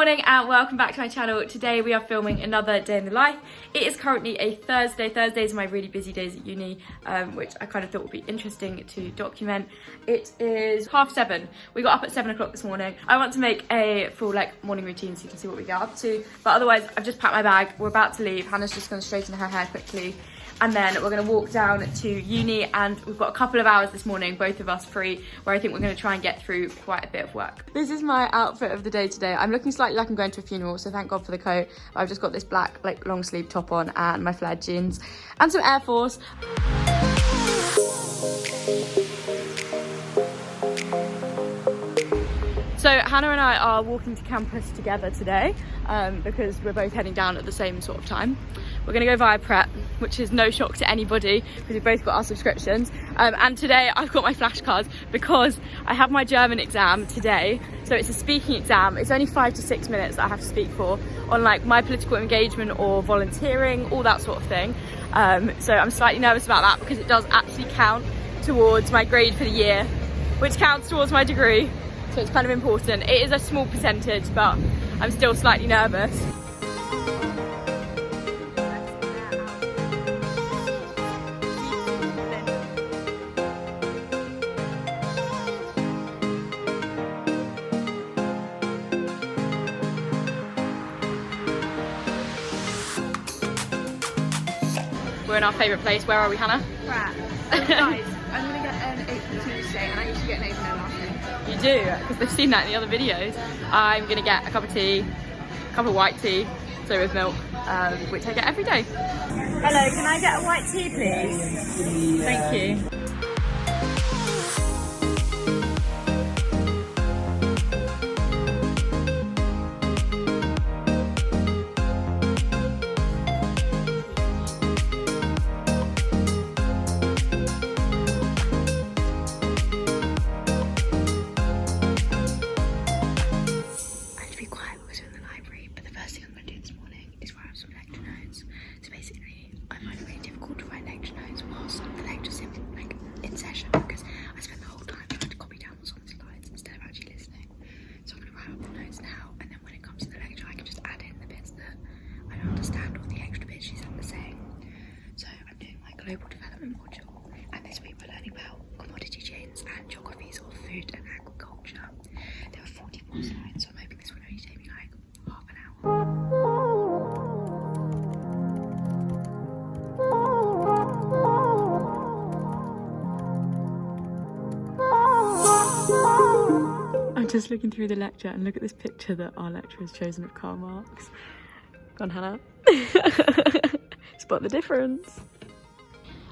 morning and welcome back to my channel. Today we are filming another day in the life. It is currently a Thursday. Thursdays are my really busy days at uni, which I kind of thought would be interesting to document. It is 7:30. We got up at 7 o'clock this morning. I want to make a full morning routine so you can see what we get up to. But otherwise, I've just packed my bag. We're about to leave. Hannah's just going to straighten her hair quickly. And then we're going to walk down to uni, and we've got a couple of hours this morning, both of us free, where I think we're going to try and get through quite a bit of work. This is my outfit of the day today. I'm looking slightly like I'm going to a funeral, so thank God for the coat. I've just got this black long sleeve top on and my flared jeans and some Air Force. So Hannah and I are walking to campus together today because we're both heading down at the same sort of time. We're going to go via Prep, which is no shock to anybody because we've both got our subscriptions. And today I've got my flashcards because I have my German exam today. So it's a speaking exam. It's only 5 to 6 minutes that I have to speak for on my political engagement or volunteering, all that sort of thing. So I'm slightly nervous about that because it does actually count towards my grade for the year, which counts towards my degree. So it's kind of important. It is a small percentage, but I'm still slightly nervous. We're in our favourite place. Where are we, Hannah? Right. So guys, I'm gonna get an 8.2 today, and I usually get an 8 and last thing. You do, because they've seen that in the other videos. I'm gonna get a cup of tea, a cup of white tea, so with milk, which I get every day. Hello, can I get a white tea, please? Thank you. Global development module, and this week we're learning about commodity chains and geographies of food and agriculture. There are 44 slides, so I'm hoping this will only take me half an hour. I'm just looking through the lecture and look at this picture that our lecturer has chosen of Karl Marx. Go on, Hannah. Spot the difference.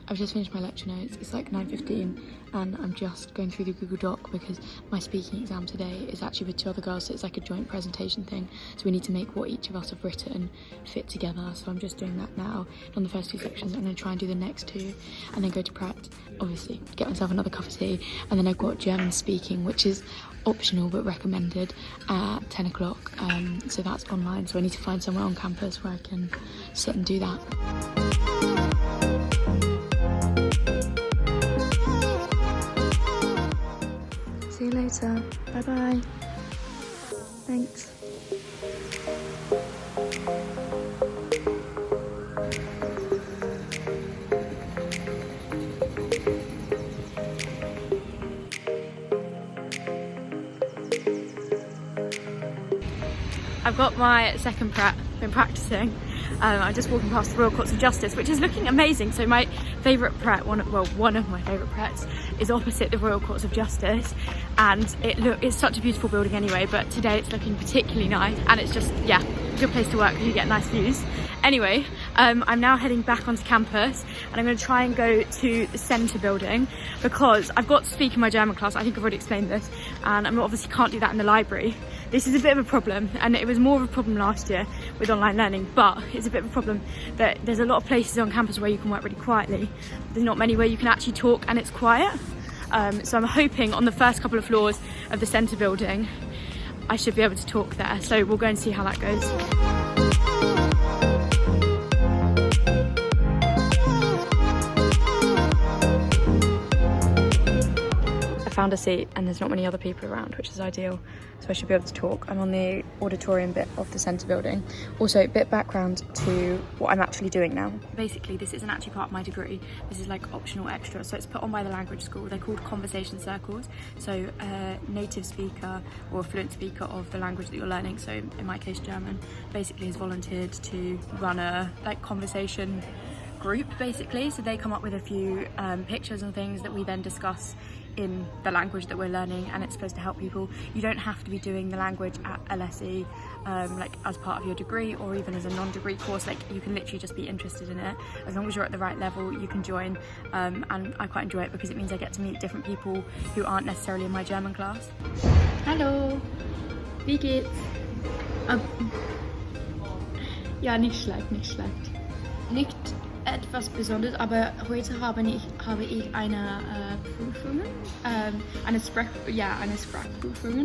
I've just finished my lecture notes. It's 9:15 and I'm just going through the Google Doc because my speaking exam today is actually with 2 other girls, so it's like a joint presentation thing. So we need to make what each of us have written fit together. So I'm just doing that now. On the first 2 sections, I'm going to try and do the next 2 and then go to Prep, obviously, get myself another cup of tea. And then I've got German speaking, which is optional but recommended at 10 o'clock. So that's online. So I need to find somewhere on campus where I can sit and do that. See you later. Bye bye. Thanks. I've got my second prep, been practicing. I'm just walking past the Royal Courts of Justice, which is looking amazing. So my favourite prep, one of my favourite preps, is opposite the Royal Courts of Justice, and it's such a beautiful building anyway, but today it's looking particularly nice, and it's just, yeah, a good place to work because you get nice views. Anyway, I'm now heading back onto campus, and I'm going to try and go to the centre building because I've got to speak in my German class. I think I've already explained this, and I obviously can't do that in the library. This is a bit of a problem, and it was more of a problem last year with online learning, but it's a bit of a problem that there's a lot of places on campus where you can work really quietly. There's not many where you can actually talk and it's quiet. So I'm hoping on the first couple of floors of the centre building I should be able to talk there. So we'll go and see how that goes. found a seat and there's not many other people around, which is ideal, so I should be able to talk. I'm on the auditorium bit of the centre building. Also, a bit background to what I'm actually doing now. Basically, this isn't actually part of my degree. This is like optional extra, so it's put on by the language school. They're called conversation circles. So a native speaker or a fluent speaker of the language that you're learning, so in my case German, basically has volunteered to run a like conversation group basically. So they come up with a few pictures and things that we then discuss in the language that we're learning, and it's supposed to help people. You don't have to be doing the language at LSE like as part of your degree or even as a non-degree course. Like you can literally just be interested in it. As long as you're at the right level, you can join, and I quite enjoy it because it means I get to meet different people who aren't necessarily in my German class. Hallo, wie geht's? Ja, nicht schlecht, nicht schlecht. Nicht etwas Besonderes, aber heute habe ich eine Prüfung, eine Sprachprüfung.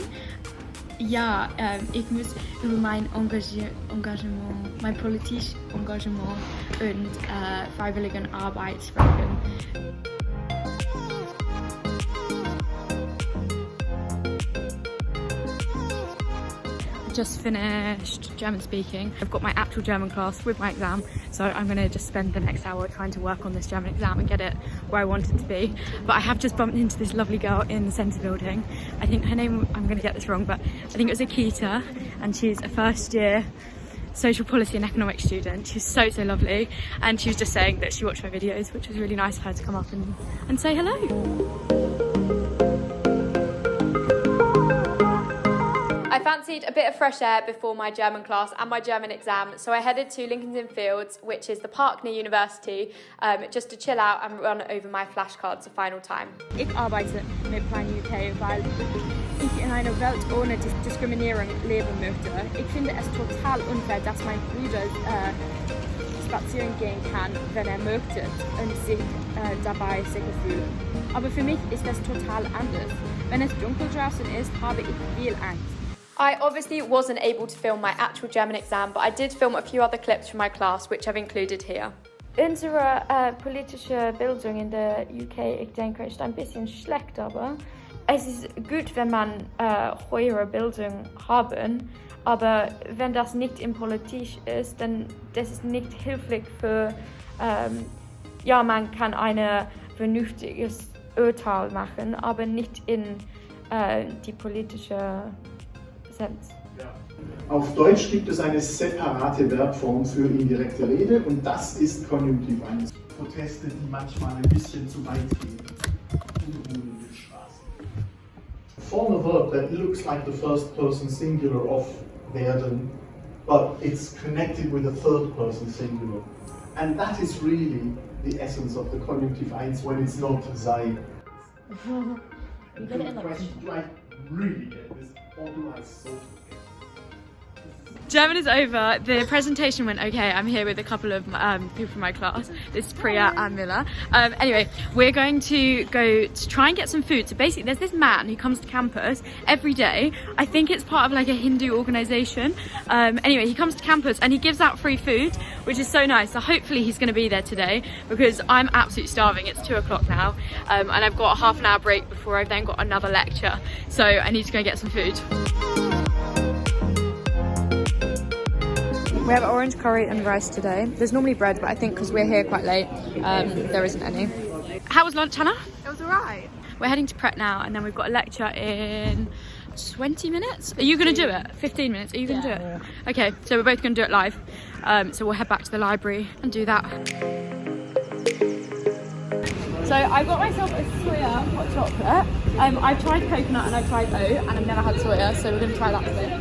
Ja, ich muss über mein Engagement, mein politisches Engagement und Freiwilligenarbeit sprechen. Just finished German speaking. I've got my actual German class with my exam, so I'm going to just spend the next hour trying to work on this German exam and get it where I want it to be. But I have just bumped into this lovely girl in the centre building. I think her name, I'm going to get this wrong, but I think it was Akita, and she's a first year social policy and economics student. She's so lovely, and she was just saying that she watched my videos, which was really nice of her to come up and say hello. I fancied a bit of fresh air before my German class and my German exam, so I headed to Lincoln's Inn Fields, which is the park near university, just to chill out and run over my flashcards a final time. Ich arbeite mit Plan UK, weil ich in einer Welt ohne Diskriminierung leben möchte. Ich finde es total unfair, dass mein Bruder spazieren gehen kann, wenn möchte und sich dabei sicher fühlt. Aber für mich ist das total anders. Wenn es dunkel draußen ist, habe ich viel Angst. I obviously wasn't able to film my actual German exam, but I did film a few other clips from my class, which I've included here. Unsere politische Bildung in der UK, ich denke, ist ein bisschen schlecht, aber es ist gut, wenn man höhere Bildung haben, aber wenn das nicht in Politik ist, dann das ist nicht hilfreich für, ja, man kann ein vernünftiges Urteil machen, aber nicht in die politische Sense. Auf Deutsch gibt es eine separate Verbform für indirekte Rede und das ist Konjunktiv 1. Proteste, die manchmal ein bisschen zu weit gehen. Unruhen in den Straßen. Form a verb that looks like the first person singular of werden, but it's connected with a third person singular. And that is really the essence of the Konjunktiv 1 when it's not sein. You get it in the question, do I really get this, or do I sort of get it? German is over. The presentation went okay. I'm here with a couple of people from my class. This is Priya and Miller. Anyway, we're going to go to try and get some food. So basically, there's this man who comes to campus every day. I think it's part of like a Hindu organisation. Anyway, he comes to campus and he gives out free food, which is so nice. So hopefully he's going to be there today because I'm absolutely starving. It's 2 o'clock now, and I've got a half an hour break before I've then got another lecture. So I need to go get some food. We have orange curry and rice today. There's normally bread, but I think because we're here quite late, there isn't any. How was lunch, Hannah? It was alright. We're heading to Pret now, and then we've got a lecture in 20 minutes. Are you going to do it? 15 minutes? Are you going to do it? Yeah. Okay, so we're both going to do it live. So we'll head back to the library and do that. So I got myself a soya hot chocolate. I've tried coconut and I've tried oat, and I've never had soya, so we're going to try that today.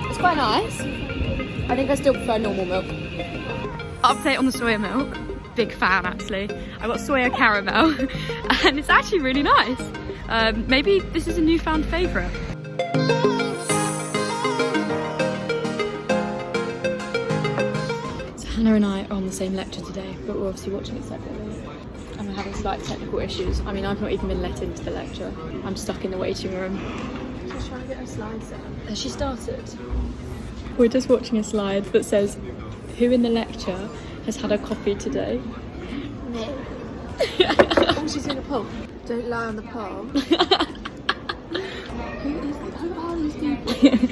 It's quite nice. I think I still prefer normal milk. Update on the soya milk. Big fan actually. I got soya caramel and it's actually really nice. Maybe this is a newfound favourite. So Hannah and I are on the same lecture today, but we're obviously watching it separately. And we're having slight technical issues. I mean, I've not even been let into the lecture. I'm stuck in the waiting room. Just trying to get her slides out. Has she started? We're just watching a slide that says, who in the lecture has had a coffee today? Me. Oh, she's in a pole. Don't lie on the pole. Who are these people?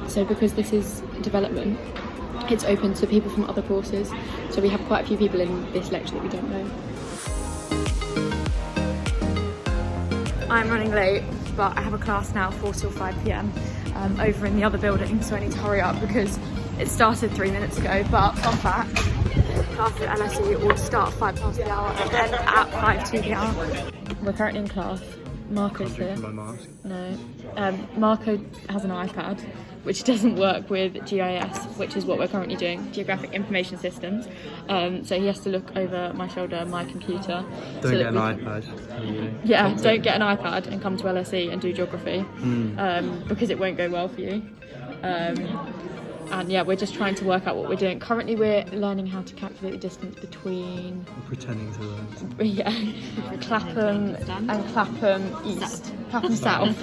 So because this is development, it's open to people from other courses. So we have quite a few people in this lecture that we don't know. I'm running late, but I have a class now, 4 till 5 PM, over in the other building, so I need to hurry up because it started 3 minutes ago. But fun fact, classes at LSE will start 5 past the hour and end at 5 to the hour. We're currently in class. Marco's here. No. Marco has an iPad, which doesn't work with GIS, which is what we're currently doing, Geographic Information Systems. So he has to look over my shoulder, my computer. Don't get an iPad. Yeah, don't get an iPad and come to LSE and do geography, because it won't go well for you. And yeah, we're just trying to work out what we're doing. Currently we're learning how to calculate the distance between... I'm pretending to learn. Yeah, Clapham and Clapham East, Clapham South.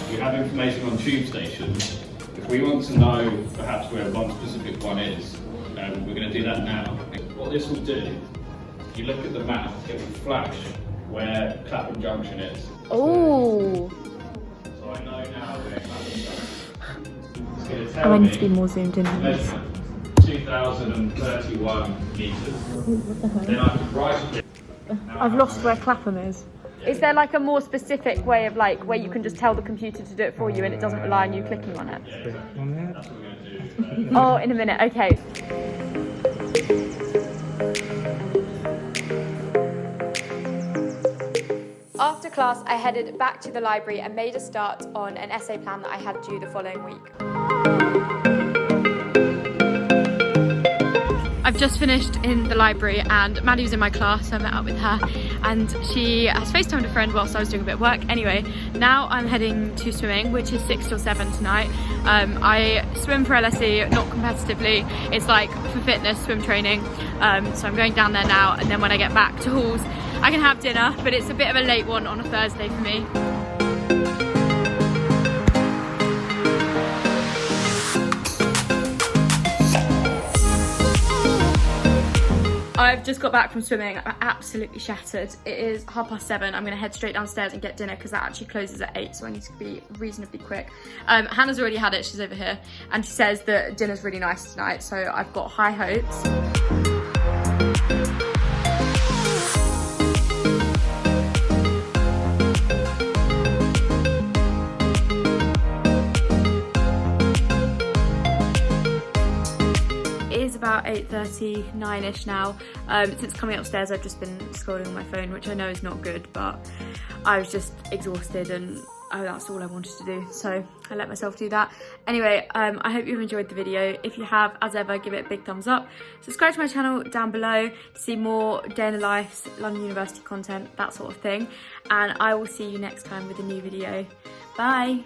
We have information on tube stations. If we want to know perhaps where one specific one is, we're going to do that now. What this will do, if you look at the map, it will flash where Clapham Junction is. Oh! So I know now where Clapham Junction is. I need to be more zoomed in on this. 2,031 metres. Then I can right click. I've lost where Clapham is. Is there like a more specific way of like where you can just tell the computer to do it for you and it doesn't rely on you clicking on it? That's what we're going to do. Oh, in a minute, okay. After class, I headed back to the library and made a start on an essay plan that I had due the following week. I've just finished in the library and Maddie was in my class, so I met up with her and she has FaceTimed a friend whilst I was doing a bit of work. Anyway, now I'm heading to swimming, which is 6 till 7 tonight. I swim for LSE, not competitively, it's like for fitness, swim training. So I'm going down there now, and then when I get back to halls, I can have dinner, but it's a bit of a late one on a Thursday for me. I've just got back from swimming. I'm absolutely shattered. It is 7:30. I'm gonna head straight downstairs and get dinner because that actually closes at 8, so I need to be reasonably quick. Hannah's already had it, she's over here, and she says that dinner's really nice tonight, so I've got high hopes. About 8:30, 9ish now. Since coming upstairs I've just been scrolling on my phone, which I know is not good, but I was just exhausted and that's all I wanted to do, so I let myself do that. Anyway, I hope you've enjoyed the video. If you have, as ever, give it a big thumbs up. Subscribe to my channel down below to see more day in the life, London University content, that sort of thing, and I will see you next time with a new video. Bye!